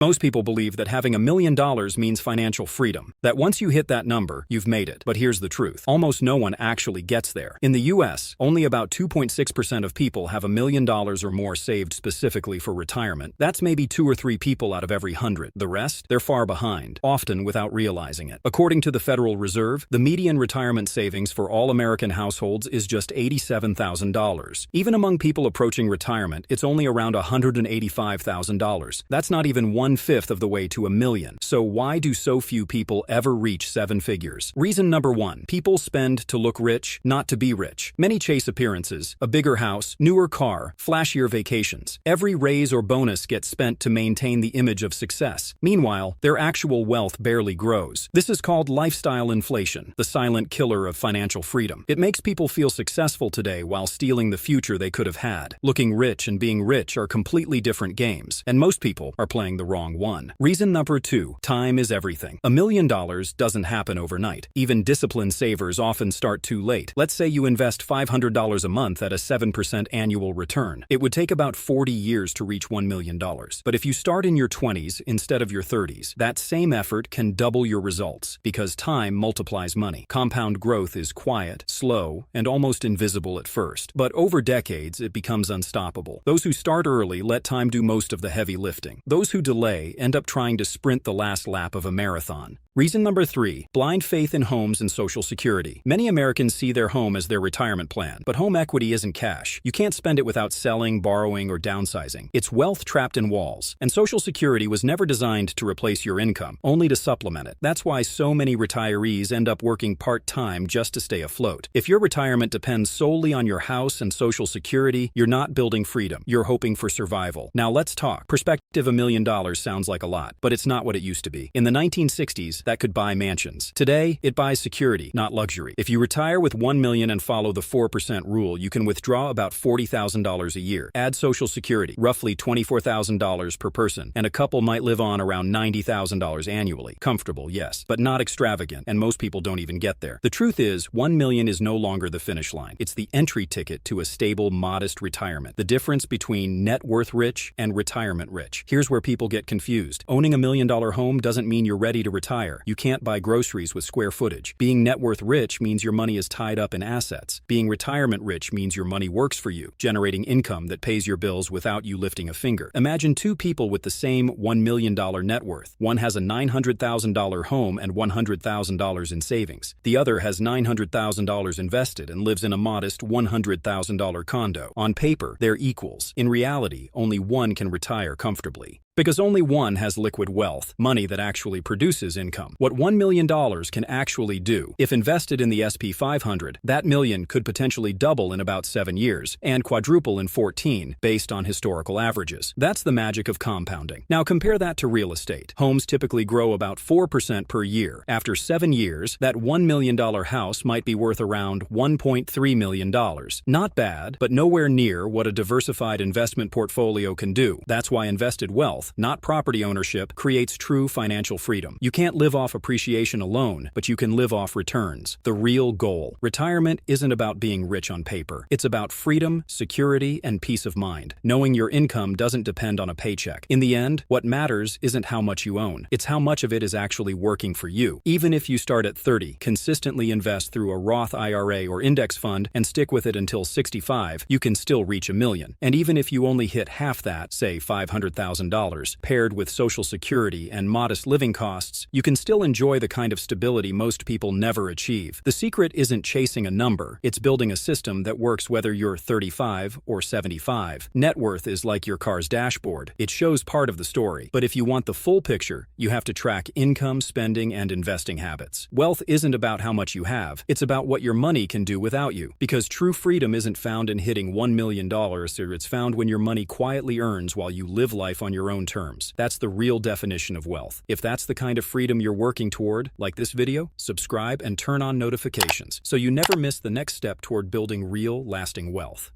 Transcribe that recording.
Most people believe that having $1 million means financial freedom, that once you hit that number, you've made it. But here's the truth. Almost no one actually gets there. In the US, only about 2.6% of people have $1 million or more saved specifically for retirement. That's maybe 2 or 3 people out of every 100. The rest? They're far behind, often without realizing it. According to the Federal Reserve, the median retirement savings for all American households is just $87,000. Even among people approaching retirement, it's only around $185,000. That's not even 1/5 of the way to $1 million. So why do so few people ever reach 7 figures? Reason number 1. People spend to look rich, not to be rich. Many chase appearances, a bigger house, newer car, flashier vacations. Every raise or bonus gets spent to maintain the image of success. Meanwhile, their actual wealth barely grows. This is called lifestyle inflation, the silent killer of financial freedom. It makes people feel successful today while stealing the future they could have had. Looking rich and being rich are completely different games, and most people are playing the wrong one. Reason number 2. Time is everything. $1 million doesn't happen overnight. Even disciplined savers often start too late. Let's say you invest $500 a month at a 7% annual return. It would take about 40 years to reach $1 million. But if you start in your 20s instead of your 30s, that same effort can double your results, because time multiplies money. Compound growth is quiet, slow, and almost invisible at first. But over decades, it becomes unstoppable. Those who start early let time do most of the heavy lifting. Those who delay end up trying to sprint the last lap of a marathon. Reason number 3. Blind faith in homes and Social Security. Many Americans see their home as their retirement plan, but home equity isn't cash. You can't spend it without selling, borrowing, or downsizing. It's wealth trapped in walls. And Social Security was never designed to replace your income, only to supplement it. That's why so many retirees end up working part-time just to stay afloat. If your retirement depends solely on your house and Social Security, you're not building freedom. You're hoping for survival. Now let's talk. Perspective. $1 million sounds like a lot, but it's not what it used to be. In the 1960s, that could buy mansions. Today, it buys security, not luxury. If you retire with $1 million and follow the 4% rule, you can withdraw about $40,000 a year. Add Social Security, roughly $24,000 per person, and a couple might live on around $90,000 annually. Comfortable, yes, but not extravagant, and most people don't even get there. The truth is, $1 million is no longer the finish line. It's the entry ticket to a stable, modest retirement. The difference between net worth rich and retirement rich. Here's where people get confused. Owning $1 million home doesn't mean you're ready to retire. You can't buy groceries with square footage. Being net worth rich means your money is tied up in assets. Being retirement rich means your money works for you, generating income that pays your bills without you lifting a finger. Imagine 2 people with the same $1 million net worth. One has a $900,000 home and $100,000 in savings. The other has $900,000 invested and lives in a modest $100,000 condo. On paper, they're equals. In reality, only one can retire comfortably. Because only one has liquid wealth, money that actually produces income. What $1 million can actually do, if invested in the SP 500, that million could potentially double in about 7 years, and quadruple in 14, based on historical averages. That's the magic of compounding. Now compare that to real estate. Homes typically grow about 4% per year. After 7 years, that $1 million house might be worth around $1.3 million. Not bad, but nowhere near what a diversified investment portfolio can do. That's why invested wealth, not property ownership, creates true financial freedom. You can't live off appreciation alone, but you can live off returns. The real goal. Retirement isn't about being rich on paper. It's about freedom, security, and peace of mind. Knowing your income doesn't depend on a paycheck. In the end, what matters isn't how much you own. It's how much of it is actually working for you. Even if you start at 30, consistently invest through a Roth IRA or index fund, and stick with it until 65, you can still reach $1 million. And even if you only hit half that, say $500,000, paired with Social Security and modest living costs, you can still enjoy the kind of stability most people never achieve. The secret isn't chasing a number, it's building a system that works whether you're 35 or 75. Net worth is like your car's dashboard. It shows part of the story, but if you want the full picture, you have to track income, spending, and investing habits. Wealth isn't about how much you have, it's about what your money can do without you. Because true freedom isn't found in hitting $1 million, it's found when your money quietly earns while you live life on your own terms. That's the real definition of wealth. If that's the kind of freedom you're working toward, like this video, subscribe and turn on notifications so you never miss the next step toward building real, lasting wealth.